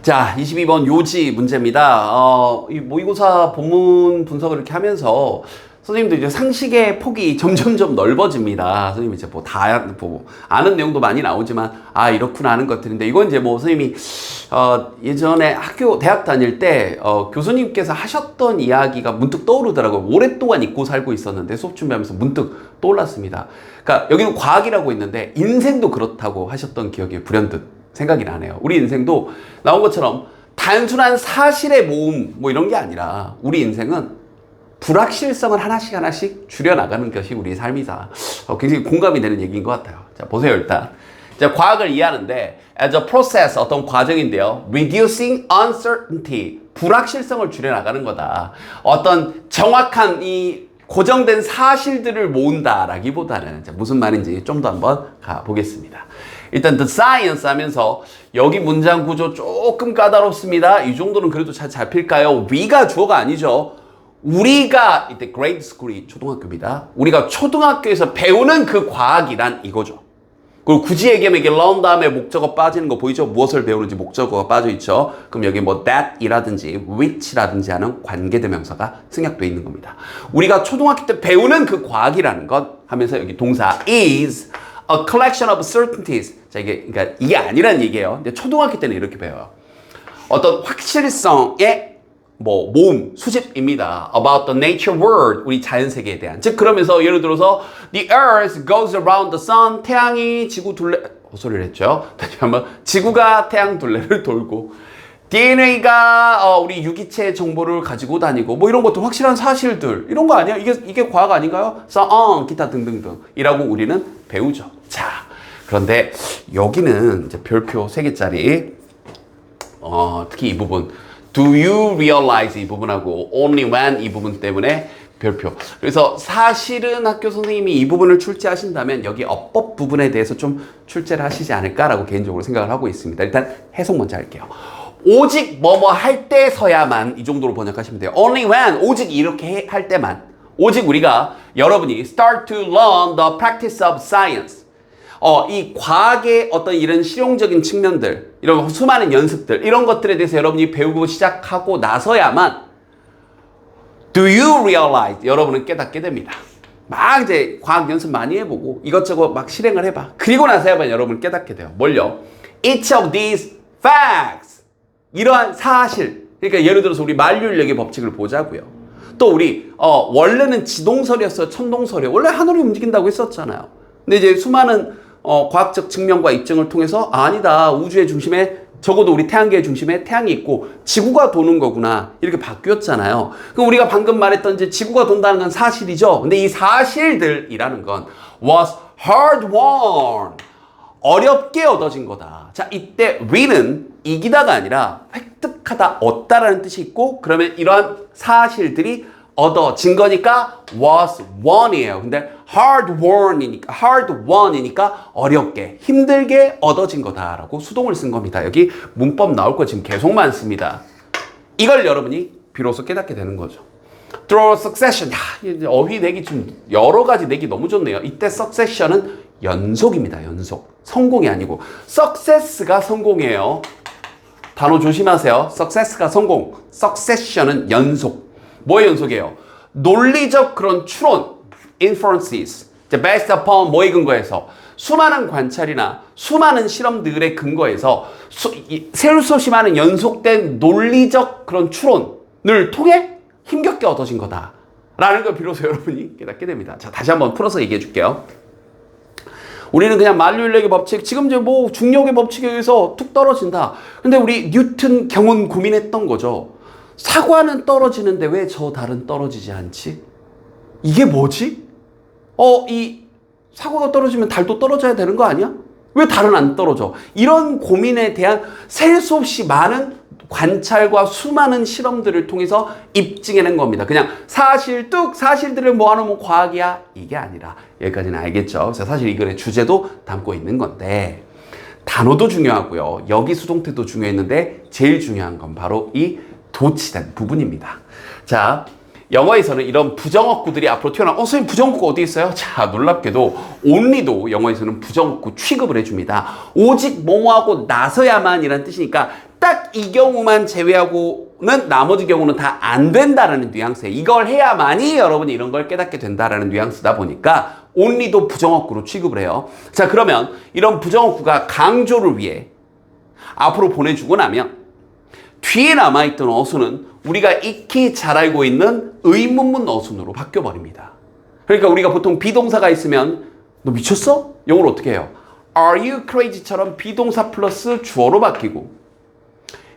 자, 22번 요지 문제입니다. 이 모의고사 본문 분석을 이렇게 하면서 선생님도 이제 상식의 폭이 점점점 넓어집니다. 선생님이 이제 아는 내용도 많이 나오지만, 이렇구나 하는 것들인데, 이건 이제 선생님이, 예전에 대학 다닐 때, 교수님께서 하셨던 이야기가 문득 떠오르더라고요. 오랫동안 잊고 살고 있었는데, 수업 준비하면서 문득 떠올랐습니다. 그러니까 여기는 과학이라고 있는데, 인생도 그렇다고 하셨던 기억이 불현듯 생각이 나네요. 우리 인생도 나온 것처럼 단순한 사실의 모음 이런 게 아니라 우리 인생은 불확실성을 하나씩 줄여나가는 것이 우리의 삶이다. 굉장히 공감이 되는 얘기인 것 같아요. 자, 보세요. 일단 자, 과학을 이해하는데 as a process, 어떤 과정인데요. reducing uncertainty, 불확실성을 줄여나가는 거다. 어떤 정확한 이 고정된 사실들을 모은다라기보다는 무슨 말인지 좀 더 한번 가보겠습니다. 일단 the science 하면서 여기 문장 구조 조금 까다롭습니다. 이 정도는 그래도 잘 잡힐까요? we가 주어가 아니죠. 우리가 이때 grade school이 초등학교입니다. 우리가 초등학교에서 배우는 그 과학이란 이거죠. 그리고 굳이 얘기하면 이게 learn 다음에 목적어 빠지는 거 보이죠? 무엇을 배우는지 목적어가 빠져 있죠. 그럼 여기 that이라든지 which라든지 하는 관계대명사가 생략되어 있는 겁니다. 우리가 초등학교 때 배우는 그 과학이라는 것 하면서 여기 동사 is a collection of certainties. 자, 그러니까 이게 아니란 얘기예요. 근데 초등학교 때는 이렇게 배워요. 어떤 확실성의 모음, 수집입니다. About the nature world, 우리 자연세계에 대한. 즉, 그러면서 예를 들어서 The earth goes around the sun, 태양이 지구 둘레, 소리를 했죠. 다시 한번, 지구가 태양 둘레를 돌고 DNA가 우리 유기체 정보를 가지고 다니고 이런 것들 확실한 사실들 이런 거 아니야? 이게 과학 아닌가요? 기타 등등등 이라고 우리는 배우죠. 자, 그런데 여기는 이제 별표 3개짜리 특히 이 부분 Do you realize 이 부분하고 only when 이 부분 때문에 별표. 그래서 사실은 학교 선생님이 이 부분을 출제하신다면 여기 어법 부분에 대해서 좀 출제를 하시지 않을까라고 개인적으로 생각을 하고 있습니다. 일단 해석 먼저 할게요. 오직 할 때서야만 이 정도로 번역하시면 돼요. Only when, 오직 이렇게 할 때만. 오직 우리가 여러분이 start to learn the practice of science. 이 과학의 어떤 이런 실용적인 측면들, 이런 수많은 연습들, 이런 것들에 대해서 여러분이 배우고 시작하고 나서야만 do you realize? 여러분은 깨닫게 됩니다. 막 이제 과학 연습 많이 해보고 이것저것 막 실행을 해봐. 그리고 나서야만 여러분 깨닫게 돼요. 뭘요? Each of these facts. 이러한 사실. 그러니까 예를 들어서 우리 만류인력의 법칙을 보자고요. 또 우리 원래는 지동설이었어요? 천동설이요? 원래 하늘이 움직인다고 했었잖아요. 근데 이제 수많은 과학적 증명과 입증을 통해서 아니다. 우주의 중심에 적어도 우리 태양계의 중심에 태양이 있고 지구가 도는 거구나. 이렇게 바뀌었잖아요. 그럼 우리가 방금 말했던 이제 지구가 돈다는 건 사실이죠. 근데 이 사실들이라는 건 was hard won. 어렵게 얻어진 거다. 자, 이때 win은 이기다가 아니라 획득하다, 얻다라는 뜻이 있고 그러면 이러한 사실들이 얻어진 거니까 was won이에요. 근데 hard won이니까 어렵게, 힘들게 얻어진 거다라고 수동을 쓴 겁니다. 여기 문법 나올 거 지금 계속 많습니다. 이걸 여러분이 비로소 깨닫게 되는 거죠. through succession. 어휘 내기 좀 여러 가지 내기 너무 좋네요. 이때 succession은 연속입니다. 연속. 성공이 아니고 success가 성공이에요. 단어 조심하세요. success가 성공. succession은 연속. 뭐의 연속이에요? 논리적 그런 추론, inferences, based upon 뭐에 근거해서 수많은 관찰이나 수많은 실험들의 근거해서 셀 수 없이 많은 연속된 논리적 그런 추론을 통해 힘겹게 얻어진 거다라는 걸 비로소 여러분이 깨닫게 됩니다. 자, 다시 한번 풀어서 얘기해 줄게요. 우리는 그냥 만류인력의 법칙, 지금 이제 중력의 법칙에 의해서 툭 떨어진다. 근데 우리 뉴턴 경운 고민했던 거죠. 사과는 떨어지는데 왜 저 달은 떨어지지 않지? 이게 뭐지? 이 사과가 떨어지면 달도 떨어져야 되는 거 아니야? 왜 달은 안 떨어져? 이런 고민에 대한 셀 수 없이 많은 관찰과 수많은 실험들을 통해서 입증해낸 겁니다. 그냥 사실들을 모아놓으면 과학이야? 이게 아니라 여기까지는 알겠죠? 그래서 사실 이 글의 주제도 담고 있는 건데 단어도 중요하고요. 여기 수동태도 중요했는데 제일 중요한 건 바로 이 도치된 부분입니다. 자, 영어에서는 이런 부정어구들이 앞으로 튀어나와. 선생님 부정어구 어디 있어요? 자, 놀랍게도 only도 영어에서는 부정어구 취급을 해줍니다. 오직 뭐뭐하고 나서야만 이란 뜻이니까 딱 이 경우만 제외하고는 나머지 경우는 다 안 된다라는 뉘앙스에 이걸 해야만이 여러분이 이런 걸 깨닫게 된다라는 뉘앙스다 보니까 only도 부정어구로 취급을 해요. 자, 그러면 이런 부정어구가 강조를 위해 앞으로 보내주고 나면 뒤에 남아있던 어순은 우리가 익히 잘 알고 있는 의문문 어순으로 바뀌어버립니다. 그러니까 우리가 보통 비동사가 있으면 너 미쳤어? 영어로 어떻게 해요? Are you crazy처럼 비동사 플러스 주어로 바뀌고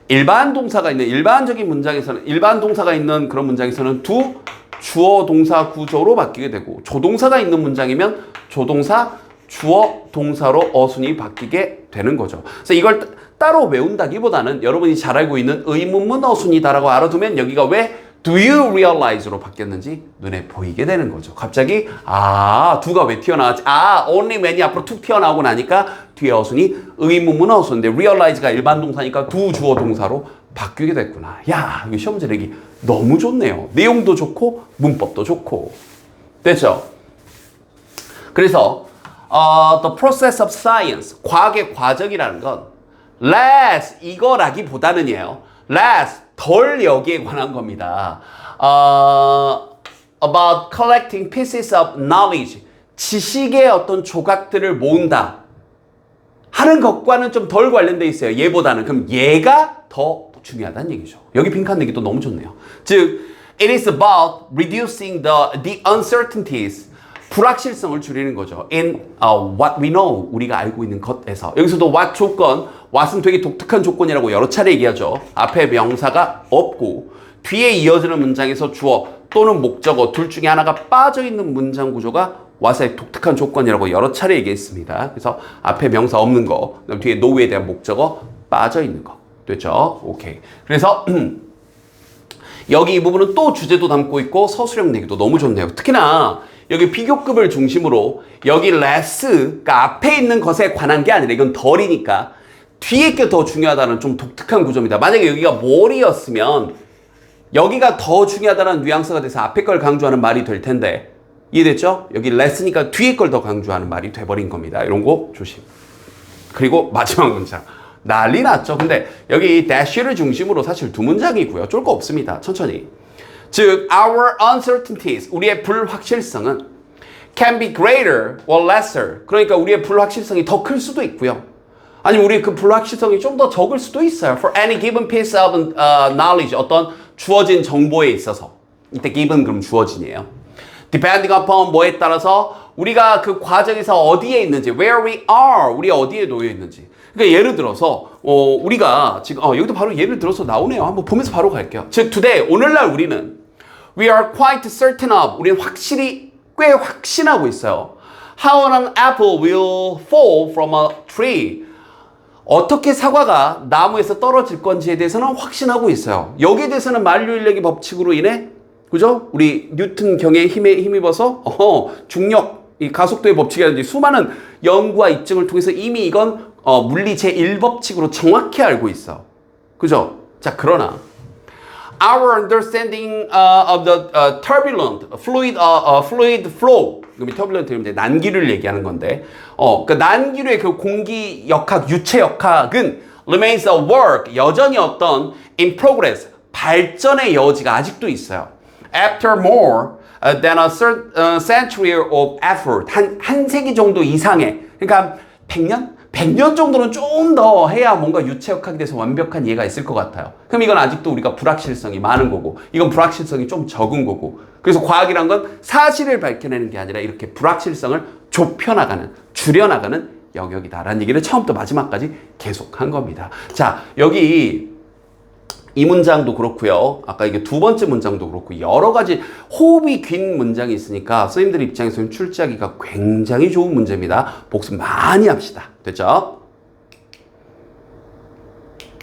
일반 동사가 있는 일반적인 문장에서는 일반 동사가 있는 그런 문장에서는 두 주어 동사 구조로 바뀌게 되고 조동사가 있는 문장이면 조동사 주어 동사로 어순이 바뀌게 되는 거죠. 그래서 이걸 따로 외운다기보다는 여러분이 잘 알고 있는 의문문 어순이다라고 알아두면 여기가 왜 do you realize로 바뀌었는지 눈에 보이게 되는 거죠. 갑자기 두가 왜 튀어나왔지? only when이 앞으로 툭 튀어나오고 나니까 뒤에 어순이 의문문 어순인데 realize가 일반 동사니까 두 주어 동사로 바뀌게 됐구나. 야, 이거 시험 제내기 너무 좋네요. 내용도 좋고 문법도 좋고. 됐죠? 그래서 the process of science, 과학의 과정이라는 건 less 이거라기보다는요. less 덜 여기에 관한 겁니다. About collecting pieces of knowledge, 지식의 어떤 조각들을 모은다 하는 것과는 좀 덜 관련돼 있어요. 얘보다는. 그럼 얘가 더 중요하다는 얘기죠. 여기 빈칸 내기도 너무 좋네요. 즉, it is about reducing the uncertainties, 불확실성을 줄이는 거죠. In what we know, 우리가 알고 있는 것에서. 여기서도 what 조건, what은 되게 독특한 조건이라고 여러 차례 얘기하죠. 앞에 명사가 없고 뒤에 이어지는 문장에서 주어 또는 목적어 둘 중에 하나가 빠져있는 문장 구조가 what의 독특한 조건이라고 여러 차례 얘기했습니다. 그래서 앞에 명사 없는 거, 그다음 뒤에 know에 대한 목적어 빠져있는 거. 됐죠? 오케이. 그래서 여기 이 부분은 또 주제도 담고 있고 서술형 내기도 너무 좋네요. 특히나 여기 비교급을 중심으로 여기 less가 앞에 있는 것에 관한 게 아니라 이건 덜이니까 뒤에 게 더 중요하다는 좀 독특한 구조입니다. 만약에 여기가 more이었으면 여기가 더 중요하다는 뉘앙스가 돼서 앞에 걸 강조하는 말이 될 텐데 이해됐죠? 여기 less니까 뒤에 걸 더 강조하는 말이 돼버린 겁니다. 이런 거 조심. 그리고 마지막 문장. 난리 났죠? 근데 여기 dash를 중심으로 사실 두 문장이고요. 쫄 거 없습니다. 천천히. 즉, our uncertainties, 우리의 불확실성은 can be greater or lesser. 그러니까 우리의 불확실성이 더 클 수도 있고요. 아니면 우리의 그 불확실성이 좀 더 적을 수도 있어요. For any given piece of knowledge, 어떤 주어진 정보에 있어서. 이때 given 그럼 주어진이에요. Depending upon 뭐에 따라서 우리가 그 과정에서 어디에 있는지, where we are, 우리 어디에 놓여 있는지. 그러니까 예를 들어서 우리가 지금 여기도 바로 예를 들어서 나오네요. 한번 보면서 바로 갈게요. 즉, today, 오늘날 우리는 we are quite certain of, 우리는 확실히 꽤 확신하고 있어요. How an apple will fall from a tree. 어떻게 사과가 나무에서 떨어질 건지에 대해서는 확신하고 있어요. 여기에 대해서는 만류인력의 법칙으로 인해 그죠? 우리 뉴턴 경의 힘에 힘입어서 중력, 이 가속도의 법칙이라든지 수많은 연구와 입증을 통해서 이미 이건 물리 제1법칙으로 정확히 알고 있어. 그죠? 자, 그러나 our understanding of the turbulent fluid flow, 그럼 turbulent 이제 난기류를 얘기하는 건데, 그 난기류의 그 공기 역학, 유체 역학은 remains a work, 여전히 어떤 in progress, 발전의 여지가 아직도 있어요. After more than a century of effort, 한 세기 정도 이상의, 그러니까 100년 정도는 좀 더 해야 뭔가 유체역학에 대해서 완벽한 이해가 있을 것 같아요. 그럼 이건 아직도 우리가 불확실성이 많은 거고, 이건 불확실성이 좀 적은 거고. 그래서 과학이란 건 사실을 밝혀내는 게 아니라 이렇게 불확실성을 좁혀나가는, 줄여나가는 영역이다라는 얘기를 처음부터 마지막까지 계속한 겁니다. 자, 여기 이 문장도 그렇고요. 아까 이게 두 번째 문장도 그렇고 여러 가지 호흡이 긴 문장이 있으니까 선생님들 입장에서는 출제하기가 굉장히 좋은 문제입니다. 복습 많이 합시다. 됐죠?